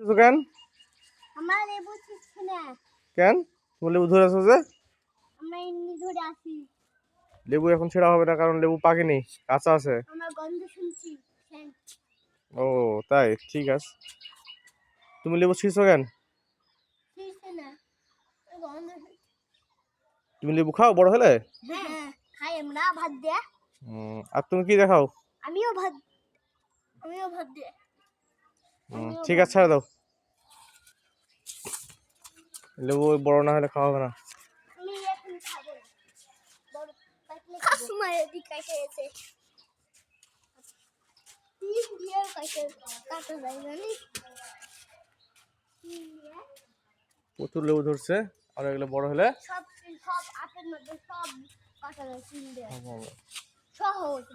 কিছু কেন? আমার লেবু ছিঁড়ছে না। কেন তোমার লেবু ধরে আছো যে? আমরা এমনি ধরে আছি। লেবু এখন ছেঁড়া হবে না, কারণ লেবু পাকেনি, কাঁচা আছে। আমরা গন্ধ শুনছি। ও তাই, ঠিক আছে। তুমি লেবু ছিঁড়ছো কেন? ছিঁড়ছে না, গন্ধ। তুমি লেবু খাও বড় হলে? হ্যাঁ খাই আমরা ভাত দিয়ে। আর তুমি কি দেখাও? আমিও ভাত, আমিও ভাত দিয়ে। ঠিক আছে, ছেড়ে দাও। লেবু বড় না হলে খাওয়া হবে না। আমি এখন খাবো না, বড় কাটলে খাবো। আমার এদিকে কাটে গেছে, তিন দিয়ে কাটে কাটা যায় জানিস। প্রচুর লেবু ধরছে, আর এগুলো বড় হলে সব সব আপের মধ্যে সব কাটা যায় তিন দিয়ে সহজ।